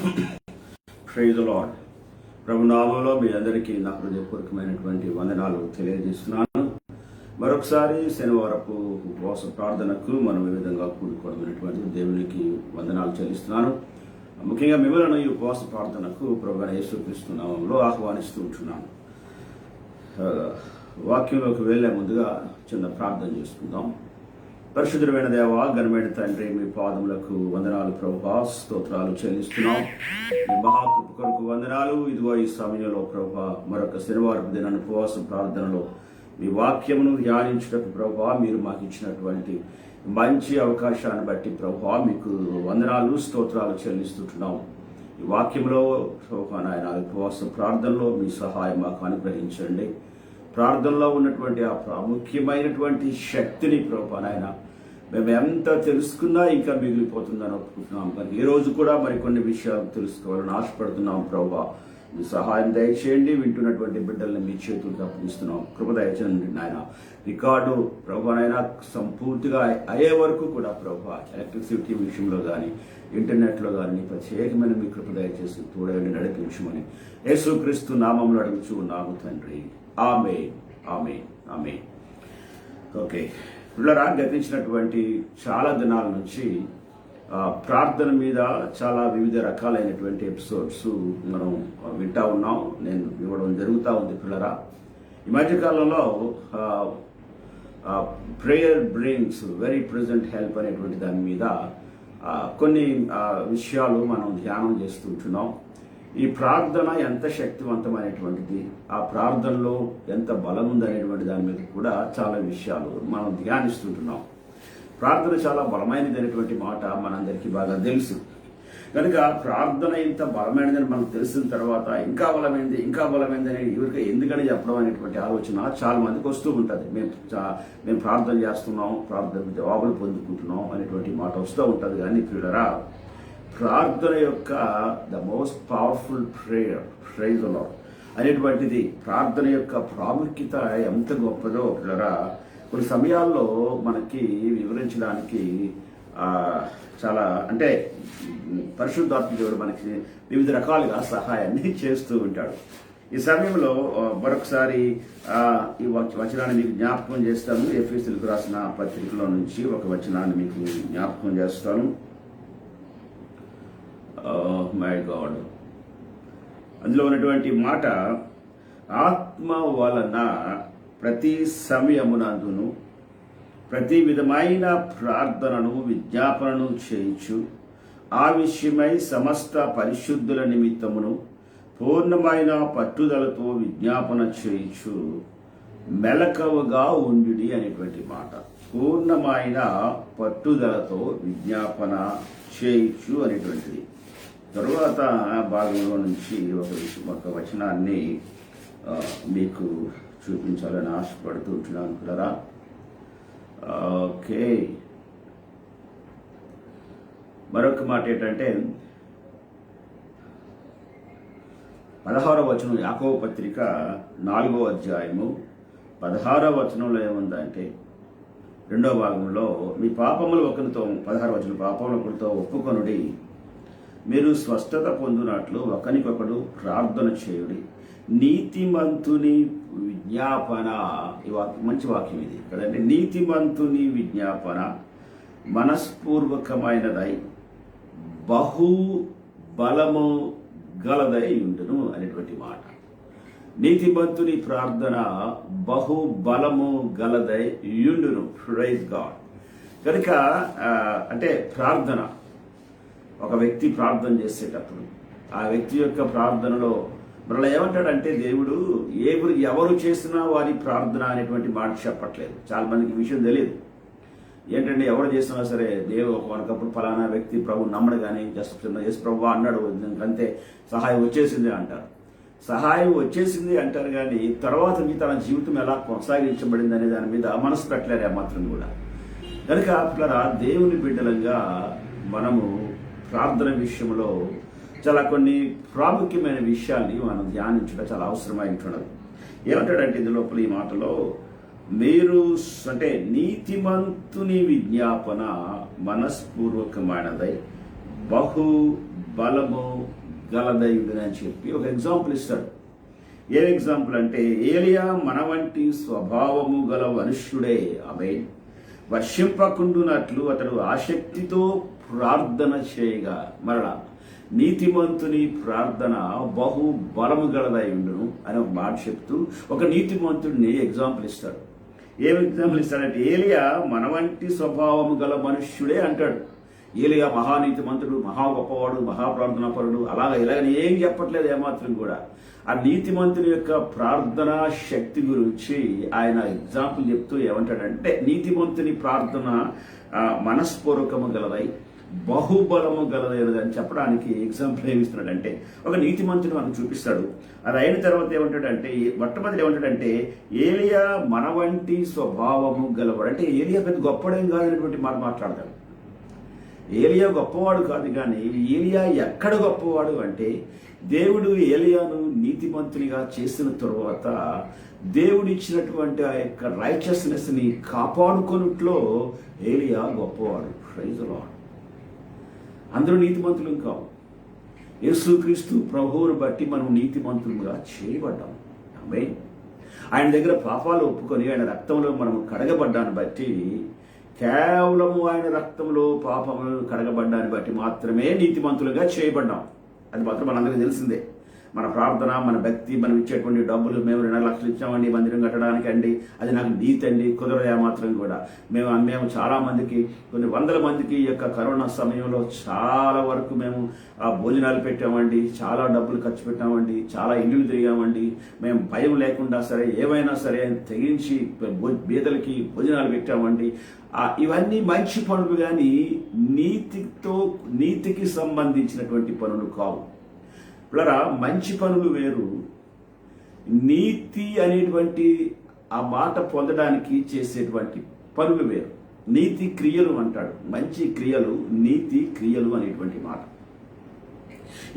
Praise the lord. ప్రభు నామములో మీ అందరికీ నా హృదయపూర్వకమైనటువంటి వందనాలు తెలియజేస్తున్నాను. మరొకసారి శనివారపు ఉపవాస ప్రార్థనకు మనం ఈ విధంగా కూడుకోవడమైనటువంటి దేవునికి వందనాలు చెల్లిస్తున్నాను. ముఖ్యంగా మిమ్మల్ని ఈ ఉపవాస ప్రార్థనకు ప్రభు యేసుక్రీస్తు నామములో ఆహ్వానిస్తూ ఉంటున్నాను. వాక్యంలోకి వెళ్లే ముందుగా చిన్న ప్రార్థన చేసుకుందాం. పరిశుద్ధమైన దేవా, ఘనమైన తండ్రి, మీ పాదములకు వందనాలు ప్రభువా, స్తోత్రాలు చెల్లిస్తున్నాం. మీ మహాకృప కొరకు వందనాలు. ఇదిగో ఈ సమయంలో ప్రభువా మరొక శనివారపు దినాన్ని ఉపవాస ప్రార్థనలో మీ వాక్యమును ధ్యానించుటకు ప్రభువా మీరు మాకు ఇచ్చినటువంటి మంచి అవకాశాన్ని బట్టి ప్రభువా మీకు వందనాలు, స్తోత్రాలు చెల్లిస్తుంటున్నాం. ఈ వాక్యంలో ప్రభువా నాయన ఉపవాస ప్రార్థనలో మీ సహాయం మాకు అనుగ్రహించండి. ప్రార్థనలో ఉన్నటువంటి ఆ ప్రాముఖ్యమైనటువంటి శక్తిని ప్రభువా నాయన మేము ఎంత తెలుసుకున్నా ఇంకా మిగిలిపోతుందని ఒప్పుకుంటున్నాం. కానీ ఈ రోజు కూడా మరికొన్ని విషయాలు తెలుసుకోవాలని ఆశపడుతున్నాం. ప్రభువా మీ సహాయం దయచేయండి. వింటున్నటువంటి బిడ్డల్ని మీ చేతులకు అప్పగిస్తున్నాం. కృప దయచేయండి నాయన. రికార్డు ప్రభువా నాయన సంపూర్తిగా అయ్యే వరకు కూడా ప్రభువా ఎలక్ట్రిసిటీ విషయంలో కానీ ఇంటర్నెట్లో కానీ ప్రత్యేకమైన మీ కృప దయచేసి తోడేళ్ళని నడిపించమని యేసుక్రీస్తు నామములో అడుగుచూ ఉన్నాము తండ్రి. ఆమేన్, ఆమేన్, ఆమేన్. ఓకే పిల్లరా, గతించినటువంటి చాలా దినాల నుంచి ప్రార్థన మీద చాలా వివిధ రకాలైనటువంటి ఎపిసోడ్స్ మనం వింటా ఉన్నాం. నేను ఇవ్వడం జరుగుతూ ఉంది పిల్లరా. ఈ మధ్యకాలంలో prayer brings very present help అనేటువంటి దాని మీద కొన్ని విషయాలు మనం ధ్యానం చేస్తుంటున్నాం. ఈ ప్రార్థన ఎంత శక్తివంతమైనటువంటిది, ఆ ప్రార్థనలో ఎంత బలం ఉందనేటువంటి దాని మీద కూడా చాలా విషయాలు మనం ధ్యానిస్తుంటున్నాం. ప్రార్థన చాలా బలమైనది అనేటువంటి మాట మనందరికీ బాగా తెలుసు. కనుక ప్రార్థన ఇంత బలమైనదని మనకు తెలిసిన తర్వాత ఇంకా బలమైనది అని ఎవరికి ఎందుకని చెప్పడం అనేటువంటి ఆలోచన చాలా మందికి వస్తూ ఉంటుంది. మేము ప్రార్థన చేస్తున్నాం, ప్రార్థన జవాబులు పొందుకుంటున్నాం అనేటువంటి మాట వస్తూ ఉంటుంది. కానీ పిల్లరా, ప్రార్థన యొక్క the most powerful prayer, praise the Lord అనేటువంటిది, ప్రార్థన యొక్క ప్రాముఖ్యత ఎంత గొప్పదో పిల్లరా కొన్ని సమయాల్లో మనకి వివరించడానికి చాలా అంటే పరిశుద్ధాత్మ దేవుడు మనకి వివిధ రకాలుగా సహాయాన్ని చేస్తూ ఉంటాడు. ఈ సమయంలో మరొకసారి ఈ వచనాన్ని మీకు జ్ఞాపకం చేస్తాను. ఎఫెసీయులకు రాసిన పత్రికలో నుంచి ఒక వచనాన్ని మీకు జ్ఞాపకం చేస్తాను. మై గాడ్, అందులో ఉన్నటువంటి మాట, ఆత్మ వలన ప్రతి సమయమునందును ప్రతి విధమైన ప్రార్థనను విజ్ఞాపనను చేయించు, ఆ విషయమై సమస్త పరిశుద్ధుల నిమిత్తమును పూర్ణమైన పట్టుదలతో విజ్ఞాపన చేయించు, మెలకువగా ఉండుడి అనేటువంటి మాట. పూర్ణమైన పట్టుదలతో విజ్ఞాపన చేయించు అనేటువంటిది. తరువాత భాగంలో నుంచి ఒక వచనాన్ని మీకు చూపించాలని ఆశపడుతూ ఉంటున్నాను కదా. ఓకే, మరొక మాట ఏంటంటే 16వ వచనం, యాకోబు పత్రిక 4వ అధ్యాయము 16వ వచనంలో ఏముందంటే, 2వ భాగంలో, మీ పాపములు ఒకరితో 16వ వచనం, పాపములు ఒకరితో ఒప్పుకొనుడి, మీరు స్వస్థత పొందినట్లు ఒకరికొకడు ప్రార్థన చేయుడి, నీతిమంతుని విజ్ఞాపన. మంచి వాక్యం ఇది కదండి. నీతిమంతుని విజ్ఞాపన మనస్పూర్వకమైనదై బహు బలము గలదై ఉండును అనేటువంటి మాట. నీతిమంతుని ప్రార్థన బహు బలము గలదై ఉండును. Praise God. కనుక అంటే ప్రార్థన, ఒక వ్యక్తి ప్రార్థన చేసేటప్పుడు ఆ వ్యక్తి యొక్క ప్రార్థనలో మరలా ఏమంటాడంటే, దేవుడు ఎవరు చేసినా వారి ప్రార్థన అనేటువంటి మాట చెప్పట్లేదు. చాలా మందికి విషయం తెలియదు. ఏంటంటే ఎవరు చేసినా సరే దేవుడు ఒకనకప్పుడు ఫలానా వ్యక్తి ప్రభు నమ్మడు, కానీ జస్ట్ యేసు ప్రభు అన్నాడు అంతే, సహాయం వచ్చేసింది అంటారు. సహాయం వచ్చేసింది అంటారు కానీ తర్వాత తన జీవితం ఎలా కొనసాగించబడింది అనే దాని మీద మనసు పెట్టలేరు మాత్రం కూడా. కనుక అట్లా దేవుని బిడ్డలంగా మనము ప్రార్థన విషయంలో చాలా కొన్ని ప్రాముఖ్యమైన విషయాల్ని మనం ధ్యానించడం చాలా అవసరమై ఉంటున్నది. ఏమంటాడంటే ఇందు లోపల ఈ మాటలో, మీరు అంటే నీతిమంతుని విజ్ఞాపన మనస్పూర్వకమైనదై బహు బలము గలదయుడని అని చెప్పి ఒక ఎగ్జాంపుల్ ఇస్తాడు. ఏం ఎగ్జాంపుల్ అంటే, ఏలియా మన వంటి స్వభావము గల మనుష్యుడే, ఆమె వర్షింపకుండునట్లు అతడు ఆసక్తితో ప్రార్థన చేయగా, మరలా నీతిమంతుని ప్రార్థన బహు బలము గలదై ఉండును అని ఒక మాట చెప్తూ ఒక నీతిమంతుడిని ఎగ్జాంపుల్ ఇస్తాడు. ఏం ఎగ్జాంపుల్ ఇస్తాడంటే, ఏలియా మన వంటి స్వభావము గల మనుష్యుడే అంటాడు. ఏలియా మహానీతిమంతుడు, మహా గొప్పవాడు, మహాప్రార్థనాపరుడు, ఇలాగని ఏం చెప్పట్లేదు ఏమాత్రం కూడా. ఆ నీతిమంతుని యొక్క ప్రార్థనా శక్తి గురించి ఆయన ఎగ్జాంపుల్ చెప్తూ ఏమంటాడంటే, నీతిమంతుని ప్రార్థన మనస్పూర్వకము గలదై బహుబలము గలదైనది అని చెప్పడానికి ఎగ్జాంపుల్ ఏమిస్తున్నాడంటే, ఒక నీతిమంతుని మనకు చూపిస్తాడు. అది అయిన తర్వాత ఏమంటాడంటే, మొట్టమొదటి ఏమంటాడంటే, ఏలియా మన వంటి స్వభావము గలవాడు. అంటే ఏలియా పెద్ద గొప్పడేం కాదనేటువంటి మాట మాట్లాడతాడు. ఏలియా గొప్పవాడు కాదు, కానీ ఏలియా ఎక్కడ గొప్పవాడు అంటే, దేవుడు ఏలియాను నీతిమంతునిగా చేసిన తరువాత దేవుడు ఇచ్చినటువంటి ఆ యొక్క రైచియస్నెస్ని కాపాడుకొనుట్లో ఏలియా గొప్పవాడు. Praise the Lord. అందరూ నీతిమంతులు కావు. యేసుక్రీస్తు ప్రభువును బట్టి మనం నీతిమంతులుగా చేయబడ్డాం. ఆమేన్. ఆయన దగ్గర పాపాలు ఒప్పుకొని ఆయన రక్తంలో మనం కడగబడ్డాన్ని బట్టి, కేవలము ఆయన రక్తంలో పాపములు కడగబడ్డాన్ని బట్టి మాత్రమే నీతిమంతులుగా చేయబడ్డాం. అది మాత్రం మనందరికీ తెలిసిందే. మన ప్రార్థన, మన భక్తి, మనం ఇచ్చేటువంటి డబ్బులు, మేము 2 లక్షలు ఇచ్చామండి మందిరం కట్టడానికి అండి, అది నాకు నీతి అండి, కుదరదు మాత్రం కూడా. మేము చాలా మందికి, కొన్ని వందల మందికి ఈ యొక్క కరోనా సమయంలో చాలా వరకు మేము భోజనాలు పెట్టామండి, చాలా డబ్బులు ఖర్చు పెట్టామండి, చాలా ఇల్లులు తిరిగామండి. మేము భయం లేకుండా సరే ఏమైనా సరే తెగించి బీదలకి భోజనాలు పెట్టామండి. ఇవన్నీ మంచి పనులు, కానీ నీతికి సంబంధించినటువంటి పనులు కావు. పిల్లరా, మంచి పనులు వేరు, నీతి అనేటువంటి ఆ మాట పొందడానికి చేసేటువంటి పనులు వేరు. నీతి క్రియలు అంటాడు, మంచి క్రియలు, నీతి క్రియలు అనేటువంటి మాట.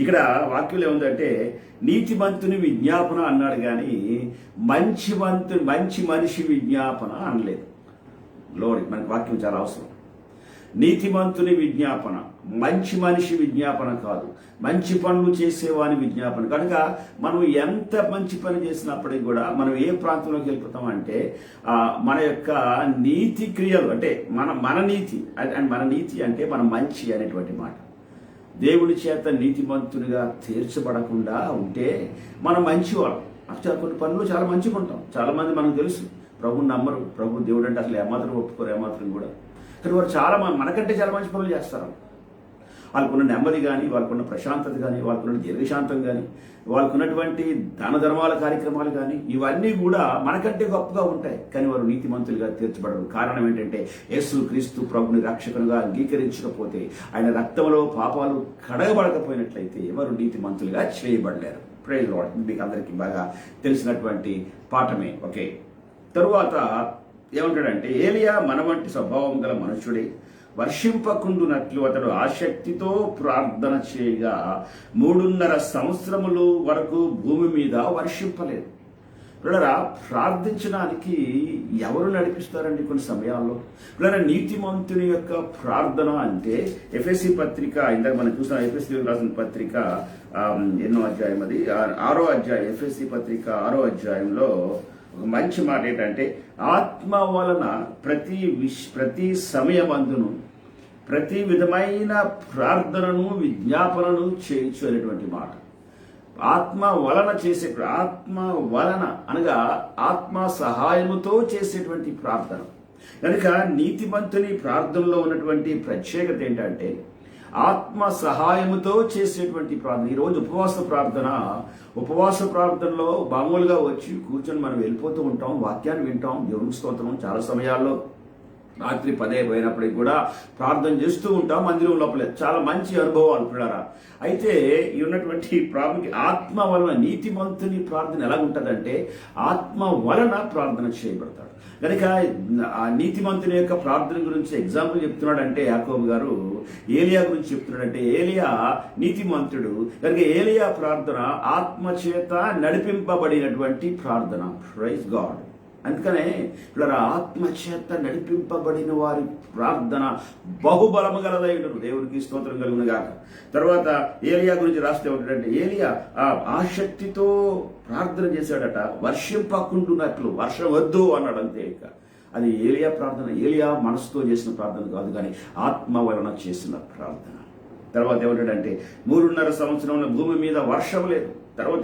ఇక్కడ వాక్యంలో ఏముందంటే, నీతిమంతుని విజ్ఞాపన అన్నాడు, కానీ మంచి మనిషి విజ్ఞాపన అనలేదు. లోడి మనకి వాక్యం చాలా అవసరం. నీతిమంతుని విజ్ఞాపన, మంచి మనిషి విజ్ఞాపన కాదు, మంచి పనులు చేసేవాని విజ్ఞాపన. కనుక మనం ఎంత మంచి పని చేసినప్పటికీ కూడా మనం ఏ ప్రాంతంలోకి వెళ్ళిపోతాం అంటే, మన యొక్క నీతి క్రియలు అంటే మన నీతి, అండ్ మన నీతి అంటే మన మంచి అనేటువంటి మాట. దేవుడి చేత నీతిమంతునిగా తీర్చబడకుండా ఉంటే మనం మంచివాళ్ళం. అసలు కొన్ని పనులు చాలా మంచిగా ఉంటాం. చాలా మంది మనకు తెలుసు ప్రభుని నమ్మరు, ప్రభు దేవుడు అంటే అసలు ఏమాత్రం ఒప్పుకోరు, ఏమాత్రం కూడా. కానీ వారు చాలా మనకంటే చాలా మంచి పనులు చేస్తారు. వాళ్ళకున్న నెమ్మది కానీ, వాళ్ళకున్న ప్రశాంతత కానీ, వాళ్ళకున్న దీర్ఘశాంతం కానీ, వాళ్ళకున్నటువంటి దాన ధర్మాల కార్యక్రమాలు కానీ, ఇవన్నీ కూడా మనకంటే గొప్పగా ఉంటాయి. కానీ వారు నీతిమంతులుగా తీర్చబడరు. కారణం ఏంటంటే, యేసుక్రీస్తు ప్రభుని రక్షకునిగా అంగీకరించకపోతే, ఆయన రక్తంలో పాపాలు కడగబడకపోయినట్లయితే వారు నీతిమంతులుగా చేయబడలేరు. Praise lord. మీకు అందరికీ బాగా తెలిసినటువంటి పాఠమే. ఓకే, తరువాత ఏమంటాడంటే, ఏలియా మన వంటి స్వభావం గల మనుషుడే, వర్షింపకుండునట్లు అతడు ఆసక్తితో ప్రార్థన చేయగా 3.5 సంవత్సరములు వరకు భూమి మీద వర్షింపలేదు. పిల్లరా, ప్రార్థించడానికి ఎవరు నడిపిస్తారండి కొన్ని సమయాల్లో? పిల్లరా, నీతిమంతుని యొక్క ప్రార్థన అంటే ఎఫెసీ పత్రిక, ఇందాక మనం చూసిన ఎఫెసీ రాసిన పత్రిక ఎన్నో అధ్యాయం, అది 6వ అధ్యాయం, ఎఫెసీ పత్రిక 6వ అధ్యాయంలో ఒక మంచి మాట ఏంటంటే, ఆత్మ వలన ప్రతి సమయమందును ప్రతి విధమైన ప్రార్థనను విజ్ఞాపనను చేయొచ్చు అనేటువంటి మాట. ఆత్మ వలన అనగా ఆత్మ సహాయముతో చేసేటువంటి ప్రార్థన. కనుక నీతిమంతుని ప్రార్థనలో ఉన్నటువంటి ప్రత్యేకత ఏంటంటే, ఆత్మ సహాయముతో చేసేటువంటి ప్రార్థన. ఈరోజు ఉపవాస ప్రార్థనలో మామూలుగా వచ్చి కూర్చొని మనం వెళ్ళిపోతూ ఉంటాం, వాక్యాన్ని వింటాం, దేవునికి స్తోత్రం. చాలా సమయాల్లో రాత్రి 10 పోయినప్పటికి కూడా ప్రార్థన చేస్తూ ఉంటాం మందిరం లోపలే. చాలా మంచి అనుభవాలు పిల్లరా. అయితే ఈ ఉన్నటువంటి ప్రాముఖ్య ఆత్మ వలన నీతిమంతుని ప్రార్థన ఎలా ఉంటుందంటే, ఆత్మ వలన ప్రార్థన చేయబడతాడు. కనుక ఆ నీతిమంతుని యొక్క ప్రార్థన గురించి ఎగ్జాంపుల్ చెప్తున్నాడంటే, యాకోబు గారు ఏలియా గురించి చెప్తున్నాడంటే, ఏలియా నీతిమంతుడు కనుక ఏలియా ప్రార్థన ఆత్మ చేత నడిపింపబడినటువంటి ప్రార్థన. Praise God. అందుకనే ఇలా ఆత్మచేత నడిపింపబడిన వారి ప్రార్థన బహుబలము గలదై ఉండరు. దేవునికి స్తోత్రం కలుగును గాక. తర్వాత ఏలియా గురించి రాస్తే ఏమిటంటే, ఏలియా ఆసక్తితో ప్రార్థన చేశాడట, వర్షం పక్కుంటున్నట్లు, వర్షం వద్దు అన్నాడు. అంతే. ఇక అది ఏలియా ప్రార్థన, ఏలియా మనసుతో చేసిన ప్రార్థన కాదు, కానీ ఆత్మ వలన చేసిన ప్రార్థన. తర్వాత ఏమంటాడంటే, 3.5 సంవత్సరంలో భూమి మీద వర్షం లేదు. తర్వాత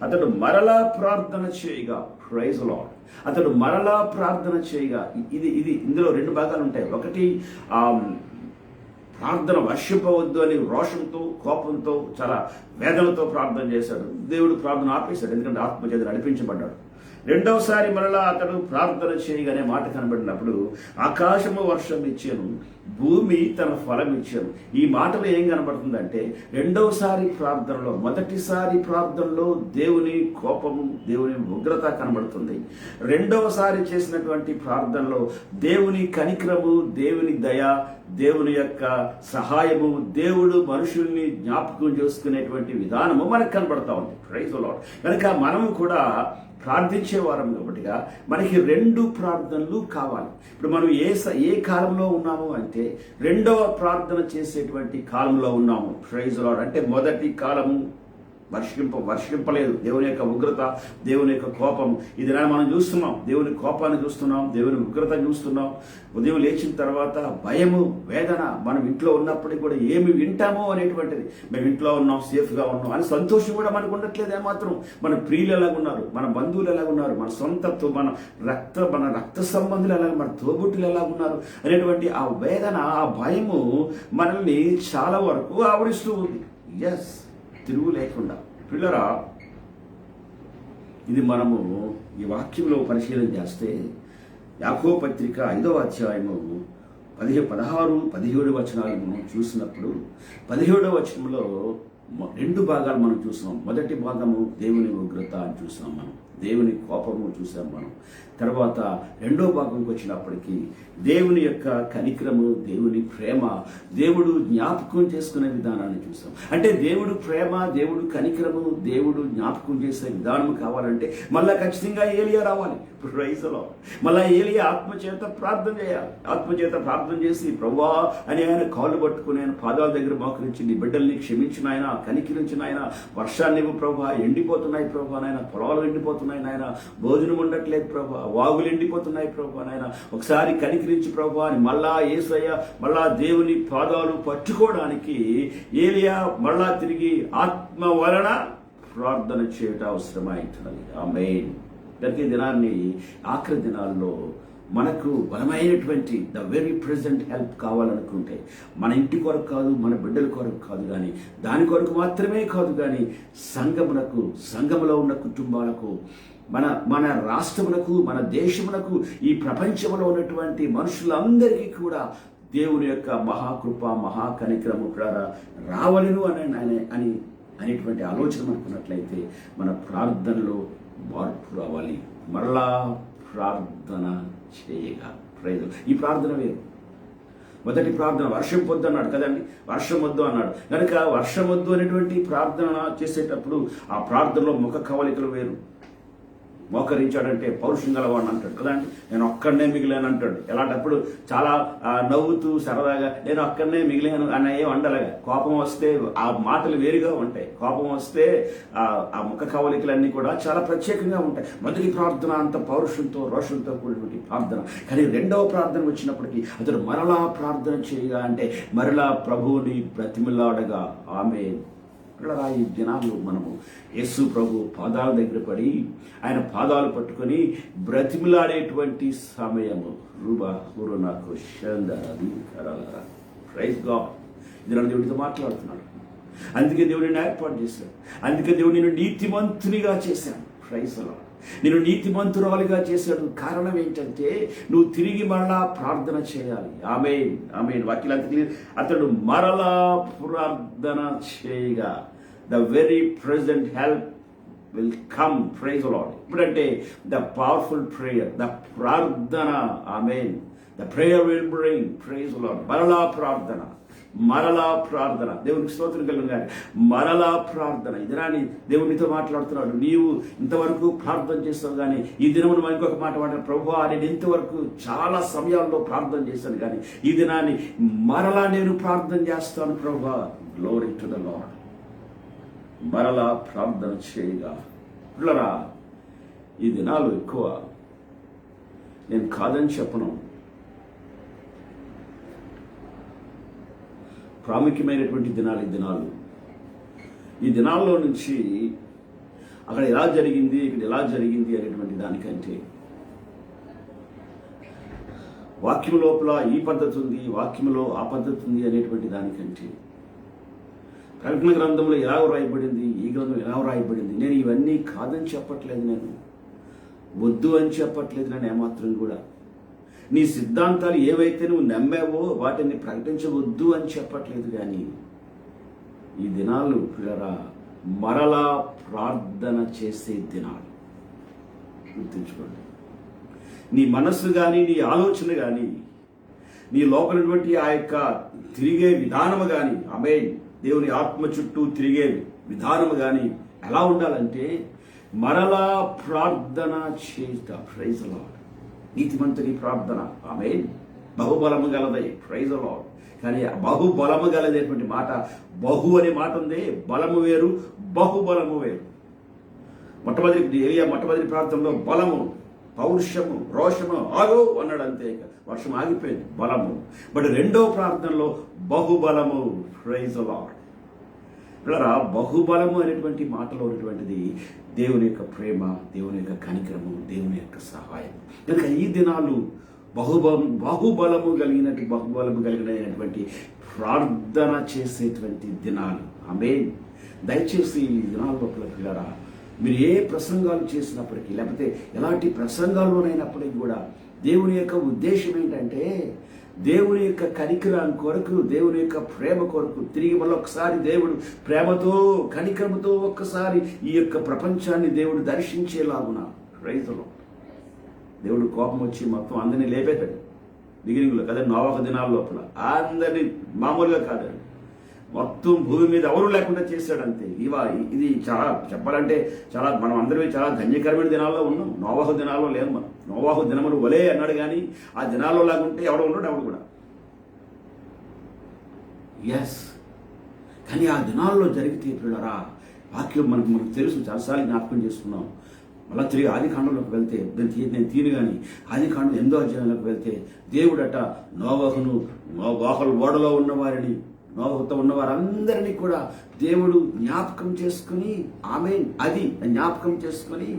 అతడు మరలా ప్రార్థన చేయగా, ప్రైజ్ లార్డ్, అతడు మరలా ప్రార్థన చేయగా, ఇది ఇందులో 2 భాగాలు ఉంటాయి. ఒకటి ప్రార్థన వర్షింపవద్దు అని రోషంతో, కోపంతో, చాలా వేదనతో ప్రార్థన చేశాడు. దేవుడు ప్రార్థన ఆపేశాడు, ఎందుకంటే ఆత్మచేత నడిపించబడ్డాడు. రెండవసారి మరలా అతడు ప్రార్థన చేయగానే మాట కనబడినప్పుడు, ఆకాశము వర్షం ఇచ్చాను, భూమి తన ఫలం ఇచ్చాను. ఈ మాటలో ఏం కనబడుతుందంటే, రెండవసారి ప్రార్థనలో, మొదటిసారి ప్రార్థనలో దేవుని కోపము, దేవుని ఉగ్రత కనబడుతుంది. రెండవసారి చేసినటువంటి ప్రార్థనలో దేవుని కనికరము, దేవుని దయ, దేవుని యొక్క సహాయము, దేవుడు మనుషుల్ని జ్ఞాపకం చేసుకునేటువంటి విధానము మనకు కనబడతా ఉంది. Praise the Lord. కనుక మనము కూడా ప్రార్థించే వారం కాబట్టిగా మనకి 2 ప్రార్థనలు కావాలి. ఇప్పుడు మనం ఏ కాలంలో ఉన్నాము అంటే, 2వ ప్రార్థన చేసేటువంటి కాలంలో ఉన్నాము. Praise the Lord. అంటే మొదటి కాలము వర్షింపలేదు, దేవుని యొక్క ఉగ్రత, దేవుని యొక్క కోపం. ఇది మనం చూస్తున్నాం, దేవుని కోపాన్ని చూస్తున్నాం, దేవుని ఉగ్రత చూస్తున్నాం. ఉదయం లేచిన తర్వాత భయము, వేదన. మనం ఇంట్లో ఉన్నప్పటికీ కూడా ఏమి వింటామో అనేటువంటిది. మేము ఇంట్లో ఉన్నాం, సేఫ్గా ఉన్నాం అని సంతోషం కూడా మనకు ఉండట్లేదు ఏమాత్రం. మన ప్రియులు ఎలాగున్నారు, మన బంధువులు ఎలాగున్నారు, మన రక్త సంబంధులు ఎలాగ, మన తోబుట్టులు ఎలాగున్నారు అనేటువంటి ఆ వేదన, ఆ భయము మనల్ని చాలా వరకు ఆవరిస్తూ ఉంది. ఎస్, తిరుగు లేకుండా. పిల్లరా, ఇది మనము ఈ వాక్యంలో పరిశీలన చేస్తే, యాకోబు పత్రిక 5వ అధ్యాయము 16, 17 వచనాలను చూసినప్పుడు, 17వ వచనంలో 2 భాగాలు మనం చూసాం. మొదటి భాగము దేవుని ఉగ్రత అని చూసాం, మనం దేవుని కోపము చూసాం మనం. తర్వాత 2వ భాగంకి వచ్చినప్పటికీ దేవుని యొక్క కనికరము, దేవుని ప్రేమ, దేవుడు జ్ఞాపకం చేసుకునే విధానాన్ని చూసాం. అంటే దేవుడు ప్రేమ, దేవుడు కనికరము, దేవుడు జ్ఞాపకం చేసే విధానం కావాలంటే మళ్ళా ఖచ్చితంగా ఏలియా రావాలి. Praise the Lord. మళ్ళా ఏలియా ఆత్మచేత ప్రార్థన చేయాలి. ఆత్మచేత ప్రార్థన చేసి, ప్రభువా అని ఆయన కాళ్ళు పట్టుకుని ఆయన పాదాల దగ్గర మోకరించి, నీ బిడ్డల్ని క్షమించిన ఆయన, కనికరించిన ఆయన, వర్షాన్ని ప్రభువా, ఎండిపోతున్నాయి ప్రభువా నాయన, పొలాలు ఎండిపోతున్నాయి నాయన, భోజనం ఉండట్లేదు ప్రభువా, వాగులు ఎండిపోతున్నాయి ప్రభువా నాయన, ఒకసారి కనికరించి ప్రభువా అని మళ్ళా యేసయ్య, మళ్ళా దేవుని పాదాలు పట్టుకోవడానికి ఏలియా మళ్ళా తిరిగి ఆత్మ వలన ప్రార్థన చేయటం అవసరమైంది. ఆమేన్. ప్రతి దినాన్ని, ఆఖరి దినాల్లో మనకు బలమైనటువంటి వెరీ ప్రెజెంట్ హెల్ప్ కావాలనుకుంటే, మన ఇంటి కొరకు కాదు, మన బిడ్డల కొరకు కాదు, కానీ దాని కొరకు మాత్రమే కాదు, కానీ సంఘములో ఉన్న కుటుంబాలకు, మన రాష్ట్రములకు, మన దేశములకు, ఈ ప్రపంచంలో ఉన్నటువంటి మనుషులందరికీ కూడా దేవుని యొక్క మహాకృప, మహాకనికరము రావలను అనేటువంటి ఆలోచన అనుకున్నట్లయితే, మన ప్రార్థనలో మార్పు రావాలి. మరలా ప్రార్థన చేయగా. ఈ ప్రార్థన వేరు. మొదటి ప్రార్థన వర్షం పొద్దు అన్నాడు కదండి, వర్షం వద్దు అన్నాడు. కనుక వర్షం వద్దు అనేటువంటి ప్రార్థన చేసేటప్పుడు ఆ ప్రార్థనలో ముఖ కవలికలు వేరు. మోకరించాడంటే పౌరుషం గలవాడిని అంటాడు కదండి. నేను ఒక్కడనే మిగిలాను అంటాడు. ఎలాంటప్పుడు చాలా నవ్వుతూ సరదాగా నేను ఒక్కడనే మిగిలాను అన్న ఏం అండలగా. కోపం వస్తే ఆ మాటలు వేరుగా ఉంటాయి. కోపం వస్తే ఆ ముఖ కవలికలన్నీ కూడా చాలా ప్రత్యేకంగా ఉంటాయి. మొదటి ప్రార్థన అంత పౌరుషంతో, రోషంతో కూడినటువంటి ప్రార్థన. కానీ 2వ ప్రార్థన వచ్చినప్పటికీ అతడు మరలా ప్రార్థన చేయగా, అంటే మరలా ప్రభువుని బ్రతిమిలాడగా. ఆమేన్. ఈ దినాలు మనము యేసు ప్రభు పాదాల దగ్గర పడి, ఆయన పాదాలు పట్టుకొని బ్రతిమిలాడేటువంటి సమయము. నాకు ప్రైజ్ గాడ్. ఇది నన్ను దేవుడితో మాట్లాడుతున్నాడు. అందుకే దేవుడిని ఏర్పాటు చేశాడు. అందుకే దేవుడు నేను నీతిమంతునిగా చేశాను. Praise the Lord. నేను నీతిమంతురాలిగా చేశాడు. కారణం ఏంటంటే, నువ్వు తిరిగి మరలా ప్రార్థన చేయాలి. ఆమేన్, ఆమేన్. వాక్యాలు అతడు మరలా ప్రార్థన చేయగా, the very present help will come. Praise the lord. ఇప్పుడంటే ద పవర్ఫుల్ ప్రేయర్, ద ప్రార్థన. ఆమేన్. The prayer will bring praise lord. మరలా ప్రార్థన దేవునికి స్తోత్రం కలుగును గాక. మరలా ప్రార్థన. ఈ దినాన్ని దేవునితో మాట్లాడుతున్నాడు. నీవు ఇంతవరకు ప్రార్థన చేస్తావు కానీ ఈ దినమును ఇంకొక మాట మాట్లాడు, ప్రభువా నేను ఇంతవరకు చాలా సమయాల్లో ప్రార్థన చేశాను కానీ ఈ దినాన్ని మరలా నేను ప్రార్థన చేస్తాను ప్రభువా. Glory to the lord. మరలా ప్రార్థన చేయగా పిల్లరా, ఈ దినాలు ఎక్కువ నేను కాదని చెప్పను, ప్రాముఖ్యమైనటువంటి దినాలు ఈ దినాలు. ఈ దినాల్లో నుంచి అక్కడ ఎలా జరిగింది ఇక్కడ ఎలా జరిగింది అనేటువంటి దానికంటే వాక్యం లోపల ఈ పద్ధతి ఉంది, వాక్యంలో ఆ పద్ధతి ఉంది అనేటువంటి దానికంటే ప్రకటన గ్రంథంలో ఎలా వ్రాయబడింది, ఈ గ్రంథం ఎలా వ్రాయబడింది, నేను ఇవన్నీ కాదని చెప్పట్లేదు, నేను వద్దు అని చెప్పట్లేదు, నేను ఏమాత్రం కూడా నీ సిద్ధాంతాలు ఏవైతే నువ్వు నమ్మావో వాటిని ప్రకటించవద్దు అని చెప్పట్లేదు. కానీ ఈ దినాలు పిల్లరా మరలా ప్రార్థన చేసే దినాలు. గుర్తుంచుకోండి, నీ మనస్సు కానీ నీ ఆలోచన కానీ నీ లోపలటువంటి ఆ యొక్క తిరిగే విధానము కానీ దేవుని ఆత్మ చుట్టూ తిరిగే విధానము కానీ ఎలా ఉండాలంటే మరలా ప్రార్థన చేత. Praise Lord. నీతిమంతుని ప్రార్థన బహుబలము గలదై. Praise lord. కానీ బహుబలము గలదేటువంటి మాట, బహు అనే మాట ఉంది, బలము వేరు బహుబలము వేరు. మొట్టమొదటి ప్రార్థనలో బలము, పౌరుషము, రోషము ఆగో అన్నాడు, అంతే, వర్షం ఆగిపోయింది, బలము. బట్ రెండో ప్రార్థనలో బహుబలము. Praise lord. పిల్లరా, బహుబలము అనేటువంటి మాటలో ఉన్నటువంటిది దేవుని యొక్క ప్రేమ, దేవుని యొక్క కనికరము, దేవుని యొక్క సహాయం. కనుక ఈ దినాలు బహుబలము కలిగినటువంటి ప్రార్థన చేసేటువంటి దినాలు. దయచేసి ఈ దినాల లోపల పిల్లరా, మీరు ఏ ప్రసంగాలు చేసినప్పటికీ లేకపోతే ఎలాంటి ప్రసంగాల్లోనైనప్పటికీ కూడా దేవుని యొక్క ఉద్దేశం ఏంటంటే దేవుని యొక్క కనికరం కొరకు, దేవుని యొక్క ప్రేమ కొరకు తిరిగి మళ్ళొకసారి దేవుడు ప్రేమతో కనికరముతో ఒక్కసారి ఈ యొక్క ప్రపంచాన్ని దేవుడు దర్శించేలాగున. రైతులు దేవుడు కోపం వచ్చి మొత్తం అందరినీ లేపేశాడు బిగినింగ్లో కదా, నోవహు దినాల లోపల అందరినీ, మామూలుగా కాదండి, మొత్తం భూమి మీద ఎవరు లేకుండా చేశాడంతే. ఇది చాలా చెప్పాలంటే చాలా మనం అందరూ చాలా ధన్యకరమైన దినాల్లో ఉన్నాం. నోవహు దినాల్లో లేము మనం. నోవహు దినములు వలే అన్నాడు కానీ ఆ దినాల్లో లాగుంటే ఎవడు ఉన్నాడు, ఎవడు కూడా. ఎస్, కానీ ఆ దినాల్లో జరిగితే పిల్లరా వాక్యం మనకు తెలుసు, చాలాసార్లు జ్ఞాపకం చేసుకున్నాం. మళ్ళీ తిరిగి ఆది కాండంలోకి వెళ్తే నేను తీను కానీ ఆది కాండం 8వ అధ్యాయంలోకి వెళ్తే దేవుడట నోవహును, నోవహు ఓడలో ఉన్నవారిని, నోవహుతో ఉన్న వారందరినీ కూడా దేవుడు జ్ఞాపకం చేసుకుని జ్ఞాపకం చేసుకుని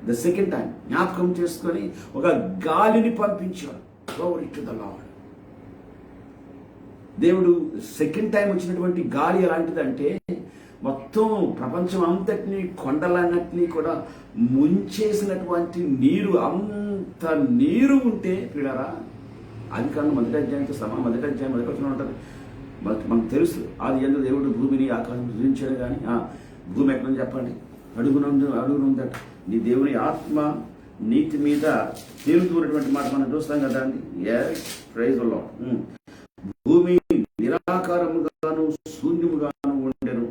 ద సెకండ్ టైం జ్ఞాపకం చేసుకొని ఒక గాలిని పంపించాడు. Glory to the lord. దేవుడు సెకండ్ టైం వచ్చినటువంటి గాలి ఎలాంటిదంటే మొత్తం ప్రపంచం అంతటినీ, కొండలన్నిటినీ కూడా ముంచేసినటువంటి నీరు, అంత నీరు ఉంటే పిల్లరా, అది కాదు మొదటి అధ్యాయం మొదటి వచ్చిన ఉంటుంది. మనకు తెలుసు, ఆది యందు దేవుడు భూమిని ఆకాశం సృజించాడు. కానీ భూమి ఎక్కడ చెప్పండి, అడుగునుందట. నీ దేవుని ఆత్మ నీతి మీద తేలుతున్నటువంటి మాట మనం చూస్తాం కదా అండి. Praise Lord. భూమి నిరాకారముగాను శూన్యముగాను ఉండెను,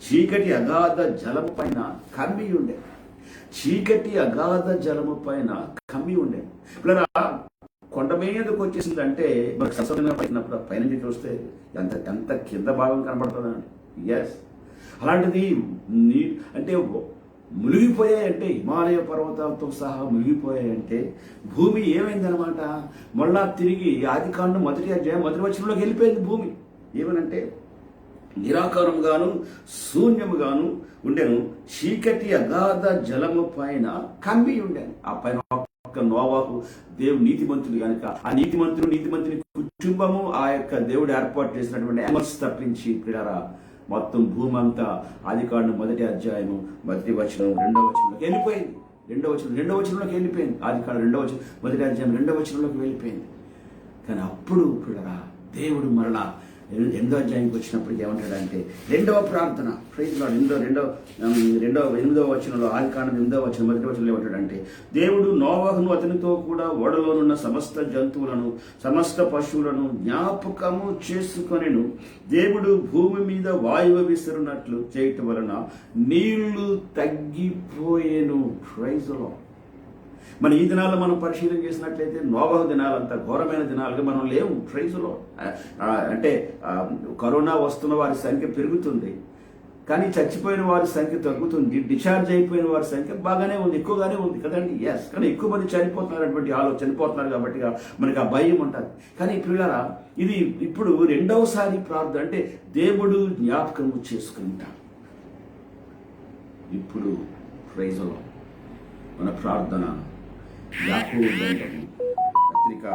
చీకటి అగాధ జలము పైన కమ్మి ఉండే. చీకటి అగాధ జలము పైన కమ్మి ఉండే. ఇలా కొండ మీదకి వచ్చేసిందంటే మనకు ససంగా పడినప్పుడు పైనుంచి చూస్తే ఎంత కింద భాగం కనబడుతుందండి. ఎస్, అలాంటిది అంటే మునిగిపోయాయంటే, హిమాలయ పర్వతాలతో సహా మునిగిపోయాయంటే భూమి ఏమైందనమాట. మళ్ళా తిరిగి ఆది కాండం మొదటి వచనంలోకి వెళ్ళిపోయింది భూమి. ఏమనంటే నిరాకారముగాను శూన్యముగాను ఉండెను, చీకటి అగాధ జలము పైన కమ్మి ఉండెను. ఆ పైన నోవహు దేవుడు నీతిమంతుడు కనుక ఆ నీతిమంతుని కుటుంబము ఆ యొక్క దేవుడు ఏర్పాటు చేసినటువంటి యానిమల్స్ తప్పించి పిల్లరా మొత్తం భూమి అంతా ఆది కాండం మొదటి అధ్యాయము మొదటి వచనం 2వ వచనంలోకి వెళ్ళిపోయింది. 2వ వచనంలోకి వెళ్ళిపోయింది. ఆది కాండం మొదటి అధ్యాయం 2వ వచనంలోకి వెళ్ళిపోయింది. కానీ అప్పుడు పిల్లరా దేవుడు మరలా ఎనిమిదో అధ్యాయంకి వచ్చినప్పటికి ఏమంటాడంటే రెండవ ప్రార్థన ప్రైజ్ లార్డ్ ఎనిమిదవ వచనంలో ఆదికాండం 8వ వచనం మొదటి వచనంలో ఏమంటాడంటే దేవుడు నోవహును అతనితో కూడా ఓడలోనున్న సమస్త జంతువులను సమస్త పశువులను జ్ఞాపకము చేసుకొనెను. దేవుడు భూమి మీద వాయువు విసురునట్లు చేయటం వలన నీళ్లు తగ్గిపోయేను. Praise lord. మన ఈ దినాల్లో మనం పరిశీలన చేసినట్లయితే నోవహు దినాలంతా ఘోరమైన దినాలుగా మనం లేవు. ప్రైజ్లో అంటే కరోనా వస్తున్న వారి సంఖ్య పెరుగుతుంది, కానీ చచ్చిపోయిన వారి సంఖ్య తగ్గుతుంది. డిశ్చార్జ్ అయిపోయిన వారి సంఖ్య బాగానే ఉంది, ఎక్కువగానే ఉంది కదండి. ఎస్, కానీ ఎక్కువ మంది చనిపోతున్నారు కాబట్టి మనకి ఆ భయం ఉంటుంది. కానీ పిల్లరా, ఇది ఇప్పుడు రెండవసారి ప్రార్థన అంటే దేవుడు జ్ఞాపకము చేసుకుంటాం. ఇప్పుడు ప్రైజ్లో మన ప్రార్థన యాకోబు పత్రిక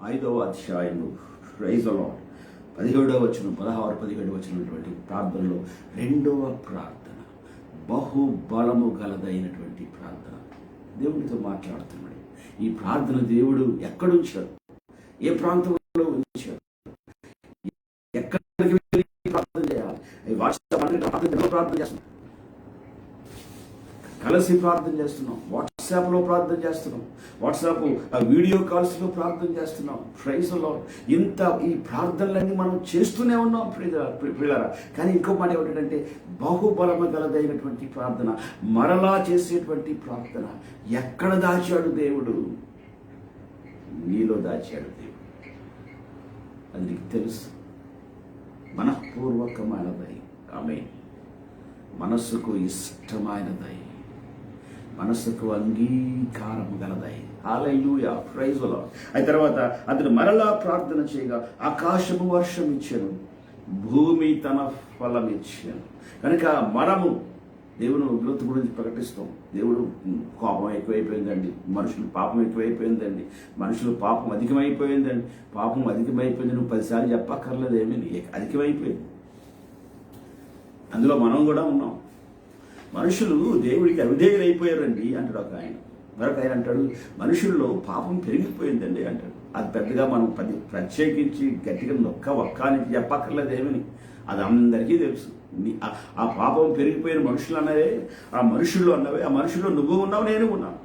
5వ అధ్యాయము ప్రైజ్ ది లార్డ్ 17వ వచనం 16-17 వచనటువంటి ప్రార్థనలో రెండవ ప్రార్థన బహు బలము గలదైనటువంటి ప్రార్థన. దేవుడితో మాట్లాడుతున్నాడు. ఈ ప్రార్థన దేవుడు ఎక్కడుంచాడు, ఏ ప్రాంతంలో ఉంచాడు, ఎక్కడికి వెళ్ళి ప్రార్థన చేయాలి. వాట్సాప్ ప్రార్థన చేస్తున్నాం, కలిసి ప్రార్థన చేస్తున్నాం, వాట్సాప్లో ప్రార్థన చేస్తున్నాం, వాట్సాప్ వీడియో కాల్స్లో ప్రార్థన చేస్తున్నాం. Praise the Lord. ఇంత ఈ ప్రార్థనలన్నీ మనం చేస్తూనే ఉన్నాం ప్రియులారా. కానీ ఇంకో మాట ఏమిటంటే బహుబలము గలదైనటువంటి ప్రార్థన, మరలా చేసేటువంటి ప్రార్థన. ఎక్కడ దాచాడు దేవుడు? నీలో దాచాడు దేవుడు. అది నీకు తెలుసు. మనఃపూర్వకమైనదై, ఆమేన్, మనస్సుకు ఇష్టమైనదై, మనస్సుకు అంగీకారం గలదై. హల్లెలూయా, ప్రైజ్ ది లార్డ్. ఆ తర్వాత అతను మరలా ప్రార్థన చేయగా ఆకాశము వర్షం ఇచ్చాను, భూమి తన ఫలం ఇచ్చాను. కనుక మనము దేవుని ఉగ్రత గురించి ప్రకటిస్తాం. దేవుడు కోపం ఎక్కువైపోయిందండి, మనుషులు పాపం ఎక్కువైపోయిందండి, మనుషులు పాపం అధికమైపోయిందండి, పాపం అధికమైపోయింది. నువ్వు 10 సార్లు చెప్పక్కర్లేదు, ఏమీ అధికమైపోయింది. అందులో మనం కూడా ఉన్నాం. మనుషులు దేవుడికి అవిధేయులైపోయారండి అంటాడు ఒక ఆయన. మరొక ఆయన అంటాడు మనుషుల్లో పాపం పెరిగిపోయిందండి అంటాడు. అది పెద్దగా మనం ప్రత్యేకించి గట్టిగా ఒక్కానికి చెప్పక్కర్లేదు ఏమని, అది అందరికీ తెలుసు. ఆ పాపం పెరిగిపోయిన మనుషులు అన్నవే, ఆ మనుషుల్లో అన్నవే, ఆ మనుషుల్లో నువ్వు ఉన్నావు, నేను ఉన్నాను.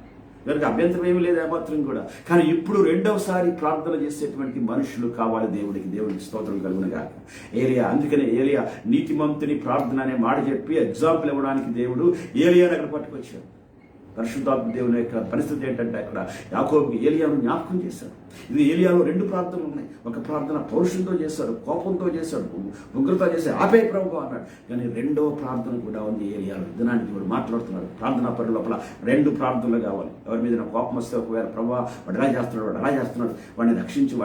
కనుక అభ్యంతరం ఏమీ లేదు ఏమాత్రం కూడా. కానీ ఇప్పుడు రెండవసారి ప్రార్థన చేసేటువంటి మనుషులు కావాలి దేవుడికి స్తోత్రం కలుగునుగాక. ఏలియా, అందుకనే ఏలియా నీతిమంతుని ప్రార్థన అనే మాట చెప్పి ఎగ్జాంపుల్ ఇవ్వడానికి దేవుడు ఏలియాని అక్కడ పట్టుకొచ్చాడు. పరిశుద్ధాత్మ దేవుని యొక్క పరిస్థితి ఏంటంటే అక్కడ యాకోబుకి ఏలియాను జ్ఞాపకం చేశాడు. ఇది ఏలియాలో 2 ప్రార్థనలు ఉన్నాయి. ఒక ప్రార్థన పౌరుషంతో చేశాడు, కోపంతో చేశాడు, ఉగ్రత చేశాడు, ఆపే ప్రభు అన్నాడు. కానీ రెండవ ప్రార్థన కూడా ఉంది ఏలియాలో. దినానికి వాడు మాట్లాడుతున్నాడు. ప్రార్థనా పరి లోపల 2 ప్రార్థనలు కావాలి. ఎవరి మీద కోపం వస్తే ఒకవేళ ప్రభు వాడు ఎలా చేస్తున్నాడు, వాడిని రక్షించి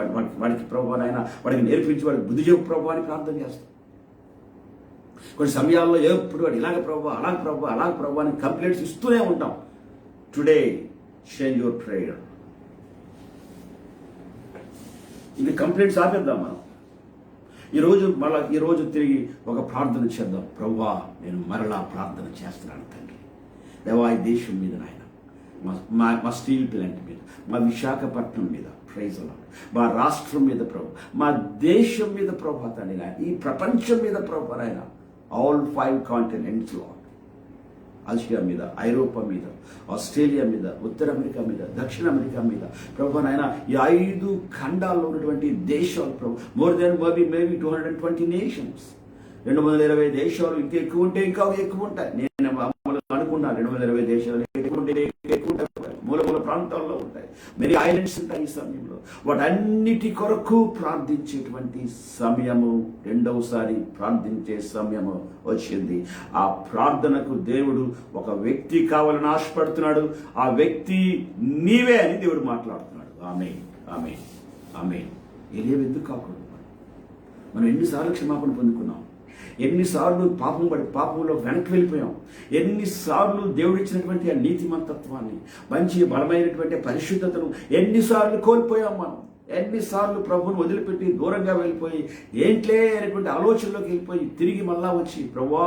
వాడికి ప్రభు ఆయన వాడికి నేర్పించి వాడికి బుద్ధి చెప్పు ప్రభు అని ప్రార్థన చేస్తాడు. కొన్ని సమయాల్లో ఎప్పుడు వాడు ఇలాగ ప్రభు అని కంప్లైంట్స్ ఇస్తూనే ఉంటాం. Today change your prayer. ఇది కంప్లైంట్స్ ఆపేద్దాం మనం. ఈరోజు తిరిగి ఒక ప్రార్థన చేద్దాం. ప్రభువా, నేను మరలా ప్రార్థన చేస్తున్నాను తండ్రి. దేవా, ఈ దేశం మీద నాయన, మా స్టీల్ ప్లాంట్ మీద, మా విశాఖపట్నం మీద, ప్రైజ్ ది లార్డ్, మా రాష్ట్రం మీద ప్రభు, మా దేశం మీద ప్రభు తండ్రి నాయన, ఈ ప్రపంచం మీద ప్రభు నాయన, ఆల్ 5 కాంటినెంట్స్ లో, ఆసియా మీద, ఐరోపా మీద, ఆస్ట్రేలియా మీద, ఉత్తర అమెరికా మీద, దక్షిణ అమెరికా మీద ప్రభు నాయన, ఈ 5 ఖండాల్లో ఉన్నటువంటి దేశాలు ప్రభు, మోర్ దెన్ మేబీ 220 నేషన్స్, 220 దేశాలు. ఇంకా ఎక్కువ ఉంటే ఇంకా ఎక్కువ ఉంటాయి. నేను అనుకున్నాను 220 దేశాలు ఎక్కువ ఉంటాయి, మూల ప్రాంతాల్లో ఉంటాయి, మెరీ ఐలాండ్స్ ఉంటాయి. ఈ సమయంలో వాటన్నిటి కొరకు ప్రార్థించేటువంటి సమయము, రెండవసారి ప్రార్థించే సమయము వచ్చింది. ఆ ప్రార్థనకు దేవుడు ఒక వ్యక్తి కావాలని ఆశపడుతున్నాడు. ఆ వ్యక్తి నీవే అని దేవుడు మాట్లాడుతున్నాడు. ఆమేన్, ఆమేన్, ఆమేన్. ఏలియా ఎందుకు కాకూడదు? మనం ఎన్నిసార్లు క్షమాపణ పొందుకున్నాం, ఎన్నిసార్లు పాపంలో వెనక్కి వెళ్ళిపోయాం, ఎన్నిసార్లు దేవుడిచ్చినటువంటి ఆ నీతిమంతత్వాన్ని, మంచి బలమైనటువంటి పరిశుద్ధతను ఎన్నిసార్లు కోల్పోయాం మనం. ఎన్నిసార్లు ప్రభువును వదిలిపెట్టి దూరంగా వెళ్ళిపోయి ఏంట్లే అనేటువంటి ఆలోచనలోకి వెళ్ళిపోయి తిరిగి మళ్ళా వచ్చి ప్రభువా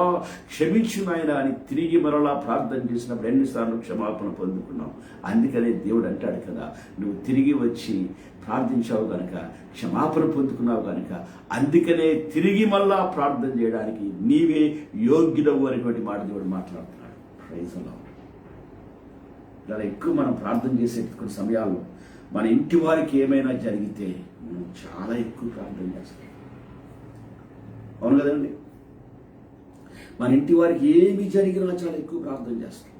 క్షమించు నాయన అని తిరిగి మరలా ప్రార్థన చేసినప్పుడు ఎన్నిసార్లు క్షమాపణ పొందుకున్నాం. అందుకనే దేవుడు అంటాడు కదా, నువ్వు తిరిగి వచ్చి ప్రార్థించావు కనుక, క్షమాపణ పొందుకున్నావు కనుక, అందుకనే తిరిగి మళ్ళా ప్రార్థన చేయడానికి నీవే యోగ్యుడవు అనేటువంటి మాట దేవుడు మాట్లాడుతున్నాడు. Praise the Lord. ఇలా ఎక్కువ మనం ప్రార్థన చేసే కొన్ని సమయాల్లో మన ఇంటి వారికి ఏమైనా జరిగితే మనం చాలా ఎక్కువ ప్రార్థన చేస్తాం. అవును కదండి? మన ఇంటి వారికి ఏమి జరిగినా చాలా ఎక్కువ ప్రార్థన చేస్తాం.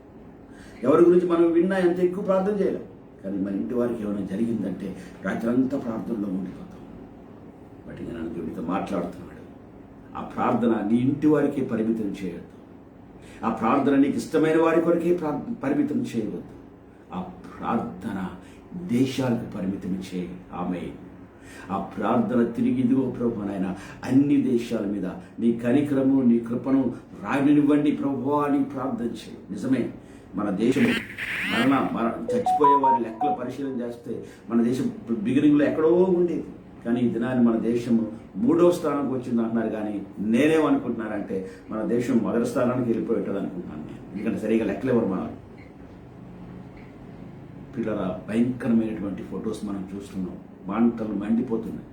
ఎవరి గురించి మనం విన్నా ఎంత ఎక్కువ ప్రార్థన చేయలేం. కానీ మన ఇంటి వారికి ఏమైనా జరిగిందంటే రాత్రంతా ప్రార్థనలో ఉండిపోతాం. బట్ నేను దేవుడితో మాట్లాడుతున్నాడు, ఆ ప్రార్థన నీ ఇంటి వారికే పరిమితం చేయొద్దు. ఆ ప్రార్థన నీకు ఇష్టమైన వారి కొరకే పరిమితం చేయవద్దు. ఆ ప్రార్థన దేశాలకు పరిమితం చేయి. ఆమేన్. ఆ ప్రార్థన తిరిగి ఇదిగో ప్రభువా నాయన అన్ని దేశాల మీద నీ కనికరము నీ కృపను రాయనివ్వండి ప్రభువా అని ప్రార్థన చేయి. నిజమే, మన దేశం చచ్చిపోయే వారి లెక్కల పరిశీలన చేస్తే మన దేశం బిగినింగ్లో ఎక్కడో ఉండేది. కానీ ఈ దినాన్ని మన దేశం 3వ స్థానానికి వచ్చింది అంటున్నారు. కానీ నేనేమనుకుంటున్నానంటే మన దేశం 1వ స్థానానికి వెళ్ళిపోయేటది అనుకుంటున్నాను. ఎందుకంటే సరిగా లెక్కలేవరు మన పిల్లల భయంకరమైనటువంటి ఫొటోస్ మనం చూస్తున్నాం. మంటలు మండిపోతున్నాయి.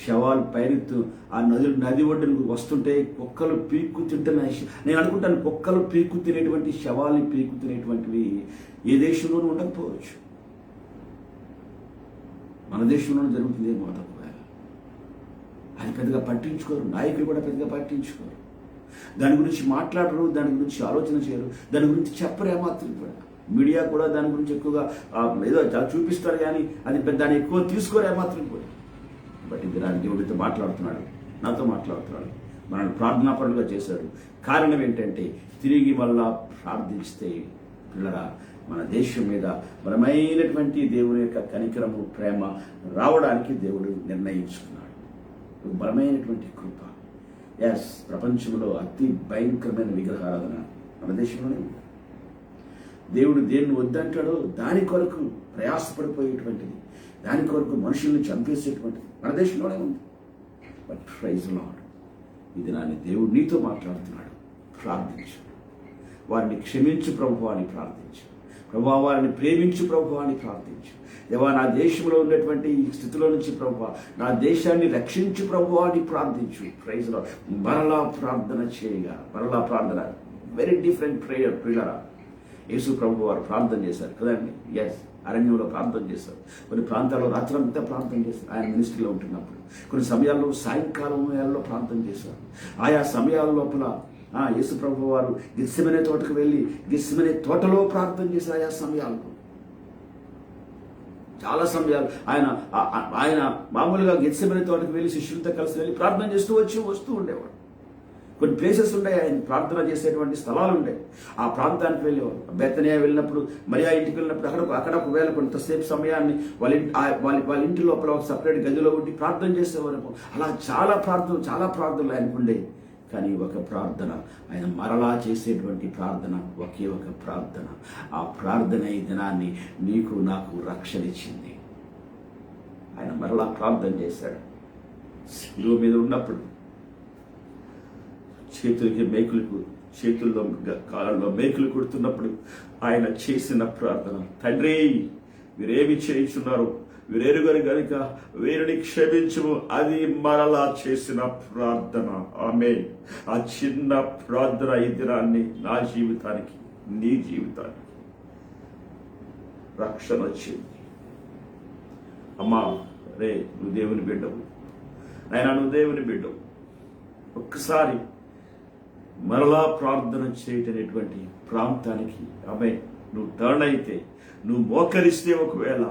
శవాలు పైరెత్తు ఆ నది ఒడ్డును వస్తుంటే కుక్కలు పీక్కు తింటున్నాయి. నేను అనుకుంటాను, కుక్కలు పీక్కు తినేటువంటి శవాల్ని పీక్కు తినేటువంటివి ఏ దేశంలోనూ ఉండకపోవచ్చు. మన దేశంలోనూ జరుగుతుందేమో తక్కువ. అది పెద్దగా పట్టించుకోరు, నాయకులు కూడా పెద్దగా పట్టించుకోరు. దాని గురించి మాట్లాడరు, దాని గురించి ఆలోచన చేయరు, దాని గురించి చెప్పరు ఏమాత్రం కూడా. మీడియా కూడా దాని గురించి ఎక్కువగా ఏదో చూపిస్తారు, కానీ అది దాన్ని ఎక్కువ తీసుకోరు ఏమాత్రం కూడా. బట్ ఇది నా దేవుడితో మాట్లాడుతున్నాడు, నాతో మాట్లాడుతున్నాడు, మనల్ని ప్రార్థనాపరులుగా చేశాడు. కారణం ఏంటంటే తిరిగి మళ్ళా ప్రార్థిస్తే పిల్లరా మన దేశం మీద బలమైనటువంటి దేవుని యొక్క కనికరము ప్రేమ రావడానికి దేవుడు నిర్ణయించుకున్నాడు. బలమైనటువంటి కృప. ఎస్, ప్రపంచంలో అతి భయంకరమైన విగ్రహారాధన మన దేశంలోనే ఉంది. దేవుడు దేన్ని వద్దంటాడో దాని కొరకు ప్రయాసపడిపోయేటువంటిది, దాని కొరకు మనుషుల్ని చంపేసేటువంటిది మన దేశంలోనే ఉంది. బట్ ప్రైజ్ ది లార్డ్, ఇది నాని దేవుడు నీతో మాట్లాడుతున్నాడు. ప్రార్థించు, వారిని క్షమించు ప్రభువా అని ప్రార్థించు. ప్రభువా వారిని ప్రేమించు ప్రభువా అని ప్రార్థించు. దేవా నా దేశంలో ఉన్నటువంటి ఈ స్థితిలో నుంచి ప్రభువా నా దేశాన్ని రక్షించు ప్రభువా అని ప్రార్థించు. Praise the Lord. మరలా ప్రార్థన చేయగా, మరలా ప్రార్థన వెరీ డిఫరెంట్ ప్రేయర్. పిల్లరా యేసు ప్రభు వారు ప్రార్థన చేశారు కదండి. ఎస్, అరణ్యంలో ప్రార్థన చేశారు. కొన్ని ప్రాంతాల్లో రాత్రంతా ప్రార్థన చేశారు ఆయన మినిస్ట్రీలో ఉంటున్నప్పుడు. కొన్ని సమయాల్లో సాయంకాలం సమయాల్లో ప్రార్థన చేశారు. ఆయా సమయాల లోపల యేసు ప్రభు వారు గెత్సెమనే తోటకు వెళ్ళి గెత్సెమనే తోటలో ప్రార్థన చేశారు. ఆయా సమయాల్లో చాలా సమయాలు ఆయన మామూలుగా గెత్సెమనే తోటకు వెళ్ళి శిష్యులతో కలిసి వెళ్ళి ప్రార్థన చేస్తూ వస్తూ ఉండేవాడు. కొన్ని ప్లేసెస్ ఉండే ఆయన ప్రార్థన చేసేటువంటి స్థలాలు ఉండే. ఆ ప్రాంతానికి వెళ్ళేవారు. బెతనియా వెళ్ళినప్పుడు, మరియా ఇంటికి వెళ్ళినప్పుడు అక్కడ ఒకవేళ కొంతసేపు సమయాన్ని వాళ్ళ ఇంటి లోపల ఒక సపరేట్ గదిలో ఉండి ప్రార్థన చేసేవారు. అలా చాలా ప్రార్థనలు ఆయనకు ఉండేవి. కానీ ఒక ప్రార్థన, ఆయన మరలా చేసేటువంటి ప్రార్థన, ఒకే ఒక ప్రార్థన. ఆ ప్రార్థన ఈ దినాన్ని నీకు నాకు రక్షణ ఇచ్చింది. ఆయన మరలా ప్రార్థన చేశాడు. శిలువ మీద ఉన్నప్పుడు చేతుల్లో కాలంలో మేకులు కొడుతున్నప్పుడు ఆయన చేసిన ప్రార్థన, తండ్రి వీరేమి చేయించున్నారు, వీరెరుగరు గనుక వీరిని క్షమించుము. అది మరలా చేసిన ప్రార్థన. ఆమేన్. ఆ చిన్న ప్రార్థన ఈ దినాన్ని నా జీవితానికి, నీ జీవితానికి రక్షణ వచ్చింది. అమ్మా రే, నువ్వు దేవుని బిడ్డవు, నాయనా నువ్వు దేవుని బిడ్డవు. ఒక్కసారి మరలా ప్రార్థన చేయటనేటువంటి ప్రాంతానికి ఆమేన్ నువ్వు టర్న్ అయితే, నువ్వు మోకరిస్తే, ఒకవేళ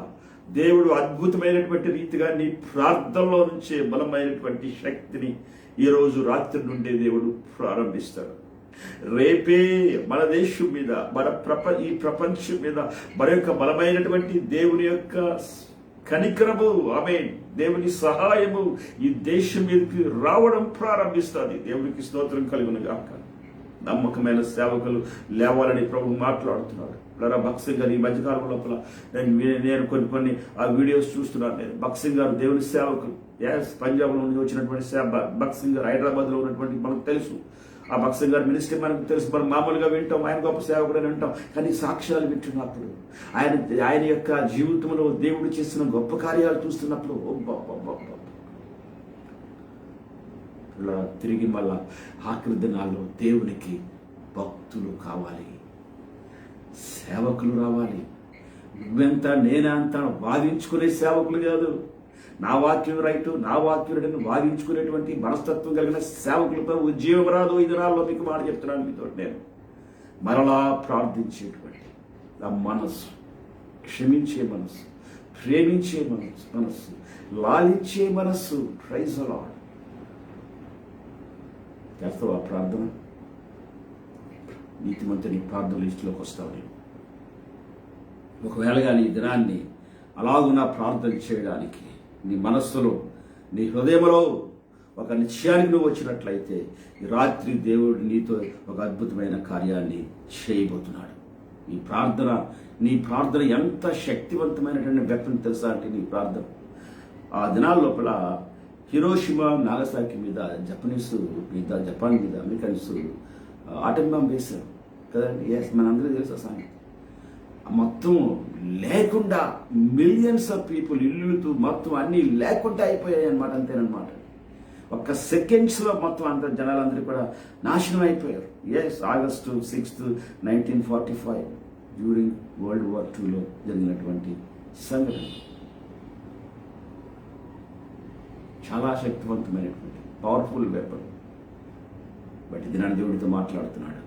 దేవుడు అద్భుతమైనటువంటి రీతిగా నీ ప్రార్థనలో నుంచే బలమైనటువంటి శక్తిని ఈరోజు రాత్రి నుండే దేవుడు ప్రారంభిస్తాడు. రేపే మన దేశం మీద, ఈ ప్రపంచం మీద మన యొక్క బలమైనటువంటి దేవుని యొక్క కనికరము, ఆమేన్, దేవుని సహాయము ఈ దేశం మీదకి రావడం ప్రారంభిస్తుంది. దేవునికి స్తోత్రం కలుగును గాక. నమ్మకమైన సేవకులు లేవాలని ప్రభు మాట్లాడుతున్నాడు. భక్త్ సింగ్ గారు ఈ మధ్యకాలం లోపల నేను కొన్ని ఆ వీడియోస్ చూస్తున్నాను. నేను భక్త్ సింగ్ గారు దేవుని సేవకులు, పంజాబ్ నుండి వచ్చినటువంటి భక్త్ సింగ్ గారు, హైదరాబాద్ లో ఉన్నటువంటి మనకు తెలుసు. ఆ భక్త్ సింగ్ గారి మినిస్ట్రీ మనకు తెలుసు. మనం మామూలుగా వింటాం, ఆయన గొప్ప సేవకుడు అని వింటాం. కానీ సాక్ష్యాలు వింటున్నప్పుడు, ఆయన యొక్క జీవితంలో దేవుడు చేసిన గొప్ప కార్యాలు చూస్తున్నప్పుడు తిరిగి మళ్ళా ఆఖరి దినాల్లో దేవునికి భక్తులు కావాలి, సేవకులు రావాలి. నువ్వెంత నేనంత వాదించుకునే సేవకులు కాదు, నా వాక్యం రైటు, నా వాక్యం రైట్ వాదించుకునేటువంటి మనస్తత్వం కలిగిన సేవకులతో ఉద్యోగం రాదు. ఈ దినాల్లో మీకు మాట చెప్తున్నాను మీతో. నేను మరలా ప్రార్థించేటువంటి ఆ మనస్సు, క్షమించే మనస్సు, ప్రేమించే మనస్సు, లాలించే మనస్సు. Praise the Lord. చేస్తావా ప్రార్థన? నీతిమంతుని ప్రార్థన లిస్టులోకి వస్తావు నేను. ఒకవేళ కానీ ఈ దినాన్ని అలాగున ప్రార్థన చేయడానికి నీ మనస్సులో, నీ హృదయంలో ఒక నిశ్చయానికి నువ్వు వచ్చినట్లయితే ఈ రాత్రి దేవుడు నీతో ఒక అద్భుతమైన కార్యాన్ని చేయబోతున్నాడు. నీ ప్రార్థన ఎంత శక్తివంతమైనటువంటి వెపన్ తెలుసా అంటే నీ ప్రార్థన. ఆ దినాల లోపల హిరోషిమా, నాగసాకి మీద జపాన్ మీద అమెరికన్స్ ఆటం బాంబ్ వేశారు కదండి. మనందరికీ తెలుసు సంగతి. మొత్తం లేకుండా మిలియన్స్ ఆఫ్ పీపుల్, ఇల్లుతో మొత్తం అన్నీ లేకుండా అయిపోయాయి అనమాట. అంతేనమాట. ఒక్క సెకండ్స్లో మొత్తం అంత జనాలందరూ కూడా నాశనం అయిపోయారు. ఆగస్టు 6, 1945 డ్యూరింగ్ వరల్డ్ వార్ 2లో జరిగినటువంటి సంఘటన. చాలా శక్తివంతమైనటువంటి పవర్ఫుల్ వెపన్. బట్ ఇది నా దేవుడితో మాట్లాడుతున్నాడు.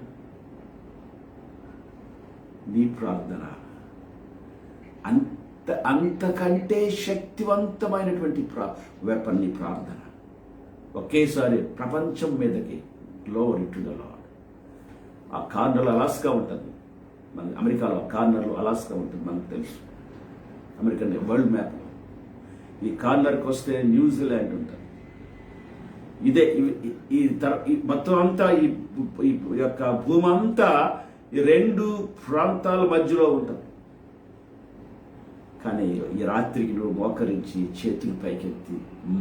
నీ ప్రార్థన అంతకంటే శక్తివంతమైనటువంటి వెపన్ నీ ప్రార్థన. ఒకేసారి ప్రపంచం మీదకి గ్లోరీ టు ద లార్డ్. ఆ కార్నర్లో అలాస్కా ఉంటుంది, మన అమెరికాలో కార్నర్లో అలాస్కా ఉంటుంది, మనకు తెలుసు. అమెరికన్ వరల్డ్ మ్యాప్లో ఈ కార్నర్కి వస్తే న్యూజిలాండ్ ఉంటుంది. ఇదే ఈ మొత్తం అంతా ఈ యొక్క భూమి అంతా ఈ రెండు ప్రాంతాల మధ్యలో ఉంటుంది. కానీ ఈ రాత్రికి నువ్వు మోకరించి చేతులు పైకెత్తి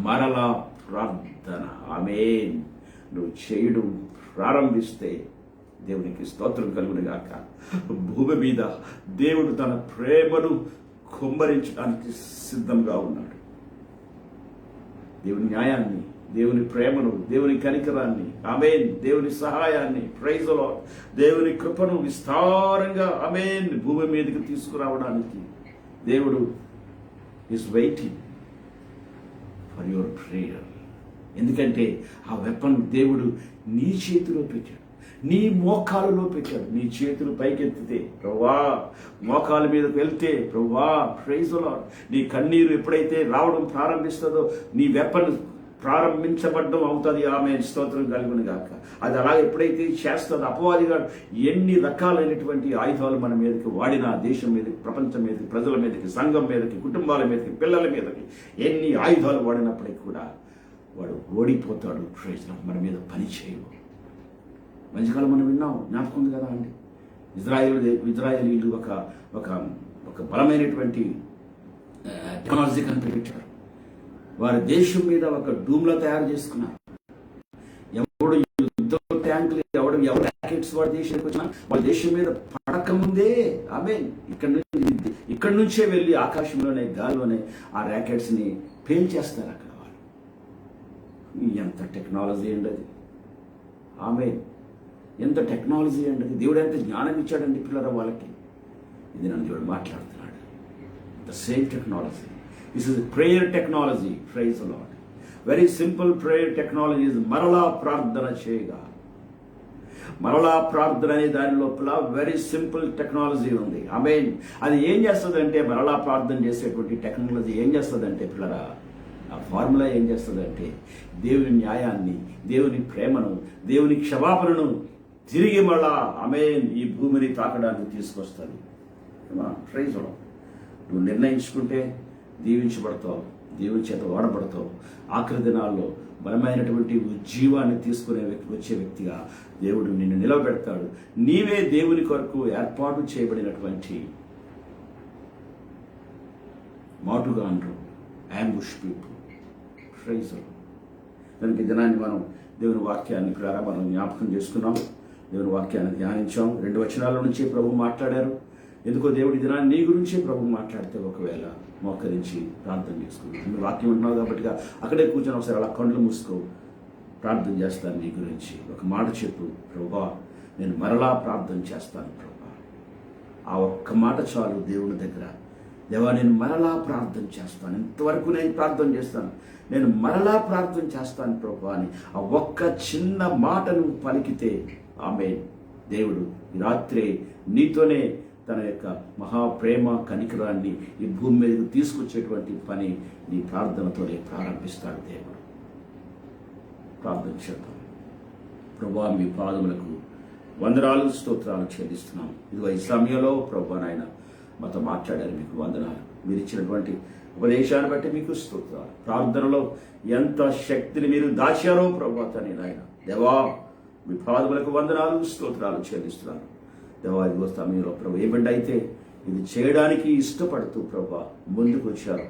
మరలా ప్రార్థన ఆమేన్ నువ్వు చేయడం ప్రారంభిస్తే దేవునికి స్తోత్రం కలుగునుగాక. భూమి మీద దేవుడు తన ప్రేమను కుమ్మరించడానికి సిద్ధంగా ఉన్నాడు. దేవుని న్యాయాన్ని, దేవుని ప్రేమను, దేవుని కనికరాన్ని, ఆమేన్, దేవుని సహాయాన్ని, ప్రైజ్ ది లార్డ్, దేవుని కృపను విస్తారంగా ఆమేన్ భూమి మీదకి తీసుకురావడానికి దేవుడు is waiting for your prayer. ఎందుకంటే ఆ వెపన్ దేవుడు నీ చేతిలో పెట్టాడు, నీ మోకాలలో పెట్టాడు. నీ చేతులు పైకెత్తితే ప్రభువా, మోకాల మీదకి వెళ్తే ప్రభువా, ప్రైజ్ ది లార్డ్, నీ కన్నీరు ఎప్పుడైతే రావడం ప్రారంభిస్తుందో నీ వెపన్ ప్రారంభించబడ్డం అవుతుంది. ఆమె స్తోత్రం కలుగును గాక. అది అలా ఎప్పుడైతే చేస్తుందో అపవాదిగా ఎన్ని రకాలైనటువంటి ఆయుధాలు మన మీదకి వాడినా, దేశం మీదకి, ప్రపంచం మీదకి, ప్రజల మీదకి, సంఘం మీదకి, కుటుంబాల మీదకి, పిల్లల మీదకి ఎన్ని ఆయుధాలు వాడినప్పటికీ కూడా వాడు ఓడిపోతాడు. ప్రయోజనం మన మీద పని చేయవు. మధ్యకాలం మనం విన్నాం, జ్ఞాపకం ఉంది కదా అండి. ఇజ్రాయేలీలు ఒక బలమైనటువంటి టెక్నాలజీ కనిపెట్టారు. వారి దేశం మీద ఒక డూమ్లో తయారు చేసుకున్నారు. ఎవడు యుద్ధ ట్యాంకులు, ఎవరు ర్యాకెట్స్ వాడి దేశానికి వచ్చినా వాళ్ళ దేశం మీద పడకముందే ఆమె ఇక్కడి నుంచే వెళ్ళి ఆకాశంలోనే, గాలిలోనే ఆ ర్యాకెట్స్ ని పేల్చేస్తారు అక్కడ వాళ్ళు. ఎంత టెక్నాలజీ అండి అది. ఆమె ఎంత టెక్నాలజీ అండి అది. దేవుడు ఎంత జ్ఞానం ఇచ్చాడండి పిల్లల వాళ్ళకి. ఇది నన్ను దేవుడు మాట్లాడుతున్నాడు. The same technology. This is prayer technology. Praise the Lord. Very simple prayer technology is మరలా ప్రార్థన చేయగా. మరలా ప్రార్థన అనే దాని లోపల వెరీ సింపుల్ టెక్నాలజీ ఉంది. ఆమేన్. అది ఏం చేస్తుందంటే, మరలా ప్రార్థన చేసేటువంటి టెక్నాలజీ ఏం చేస్తుందంటే పిల్లరా, ఆ ఫార్ములా ఏం చేస్తుందంటే దేవుని న్యాయాన్ని, దేవుని ప్రేమను, దేవుని క్షమాపణను తిరిగి మరలా ఆమేన్ ఈ భూమిని తాకడానికి తీసుకొస్తుంది. Praise the Lord. నువ్వు నిర్ణయించుకుంటే దీవించబడతావు, దేవుని చేత వాడబడతావు. ఆఖరి దినాల్లో బలమైనటువంటి ఉజ్జీవాన్ని తీసుకునే వచ్చే వ్యక్తిగా దేవుడు నిన్ను నిలబెడతాడు. నీవే దేవుని కొరకు ఏర్పాటు చేయబడినటువంటి మాటుగా అంటారు, ambush people. Praise the Lord. కనుక ఈ దినాన్ని మనం దేవుని వాక్యాన్ని మనం జ్ఞాపకం చేసుకున్నాం, దేవుని వాక్యాన్ని ధ్యానించాం. 2 వచనాల నుంచి ప్రభు మాట్లాడారు. ఎందుకో దేవుడి దినాన్ని నీ గురించి ప్రభు మాట్లాడితే ఒకవేళ మోకరించి ప్రార్థన చేసుకున్నాం. మీ వాక్యం ఉంటున్నావు కాబట్టి అక్కడే కూర్చొని ఒకసారి అలా కళ్ళు మూసుకో, ప్రార్థన చేస్తాను నీ గురించి. ఒక మాట చెప్పు, ప్రభా నేను మరలా ప్రార్థన చేస్తాను ప్రభా. ఆ ఒక్క మాట చాలు దేవుని దగ్గర. దేవా నేను మరలా ప్రార్థన చేస్తాను, ఇంతవరకు నేను ప్రార్థన చేస్తాను, నేను మరలా ప్రార్థన చేస్తాను ప్రభా అని ఆ ఒక్క చిన్న మాటను పలికితే ఆమేన్. దేవుడు ఈ రాత్రే నీతోనే తన యొక్క మహాప్రేమ కనికరాన్ని ఈ భూమి మీదకు తీసుకొచ్చేటువంటి పని నీ ప్రార్థనతోనే ప్రారంభిస్తాడు దేవుడు. ప్రార్థన చేద్దాం. ప్రభువా మీ పాదములకు వందనాలు స్తోత్రాలు చెల్లిస్తున్నాం. ఇదిగో ఈ సమయంలో ప్రభువా నాయన మాతో మాట్లాడారు, మీకు వందనాలు. మీరు ఇచ్చినటువంటి ఉపదేశాన్ని బట్టి మీకు స్తోత్రాలు. ప్రార్థనలో ఎంత శక్తిని మీరు దాచారో ప్రభువా తండ్రి నాయన దేవా మీ పాదములకు వందనాలు స్తోత్రాలు చెల్లిస్తున్నాను. దేవా ఇదిగో సమయంలో ప్రభు ఏ బిడ్డ అయితే ఇది చేయడానికి ఇష్టపడుతూ ప్రభా ముందుకు వచ్చారు,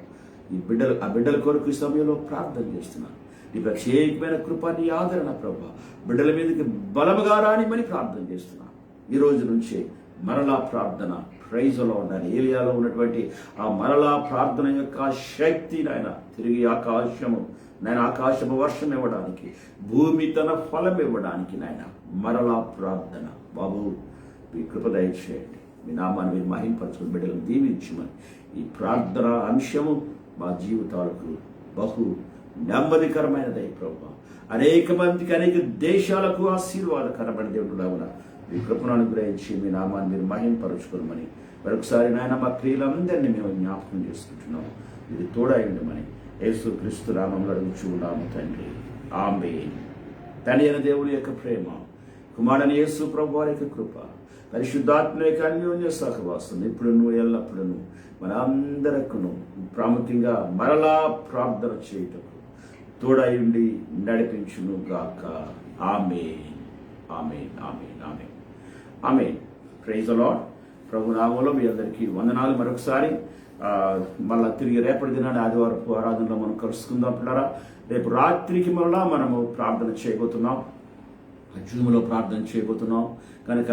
ఆ బిడ్డల కొరకు ఈ సమయంలో ప్రార్థన చేస్తున్నాను. నీ ప్రత్యేకమైన కృపాన్ని ఆదరణ ప్రభా బిడ్డల మీదకి బలముగా రానిమని ప్రార్థన చేస్తున్నాను. ఈ రోజు నుంచే మరలా ప్రార్థన ప్రైజ్లో ఉండాలి. ఏలియాలో ఉన్నటువంటి ఆ మరలా ప్రార్థన యొక్క శక్తి నాయన తిరిగి ఆకాశము వర్షం ఇవ్వడానికి, భూమి తన ఫలం ఇవ్వడానికి నాయన మరలా ప్రార్థన బాబు మీ కృప దయచేయండి. మీ నామాన్ని మీరు మహింపరచుకుని బిడ్డలను దీవించమని ఈ ప్రార్థన అంశము మా జీవితాలకు బహు నెమ్మదికరమైనది ప్రభా. అనేక మందికి అనేక దేశాలకు ఆశీర్వాదకరమైన దేవుడు లాగున మీ కృపను అనుగ్రహించి మీ నామాన్ని మీరు మహింపరచుకోమని మరొకసారి నాయన మా క్రియలందరినీ మేము జ్ఞాపకం చేసుకుంటున్నాం. ఇది తోడైండమని యేసు క్రీస్తు నామములో అడుగుచున్నాము తండ్రి, ఆమేన్. తండ్రి అయిన దేవుని యొక్క ప్రేమ, కుమారుడైన యేసు ప్రభువు వారి యొక్క కృప, పరిశుద్ధాత్మ యొక్క అన్యోన్య సహవాసం ఇప్పుడును ఎల్లప్పుడూ మన అందరకును ప్రాముఖ్యంగా మరలా ప్రార్థన చేయటకు తోడయుండి నడిపించును గాక. ఆమేన్, ఆమేన్, ఆమేన్, ఆమేన్, ఆమేన్. Praise the lord. ప్రభు నామములో మీ అందరికీ వందనాలు. మరొకసారి మళ్ళా తిరిగి రేపటి దినాన్ని ఆదివారపు ఆరాధనలో మనం కలుసుకుందాం పిల్లరా. రేపు రాత్రికి మళ్ళా మనము ప్రార్థన చేయబోతున్నాం, జూమ్లో ప్రార్థన చేయబోతున్నాం. కనుక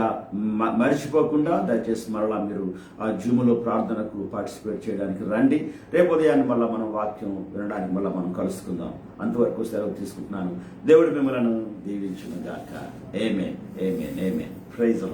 మర్చిపోకుండా దయచేసి మరలా మీరు ఆ జూమ్లో ప్రార్థనకు పార్టిసిపేట్ చేయడానికి రండి. రేపు ఉదయాన్ని మళ్ళీ మనం వాక్యం వినడానికి మళ్ళీ మనం కలుసుకుందాం. అంతవరకు సెలవు తీసుకుంటున్నాను. దేవుడు మిమ్మల్ని దీవించును గాక. ఆమేన్, ఆమేన్, ఆమేన్. Praise the lord.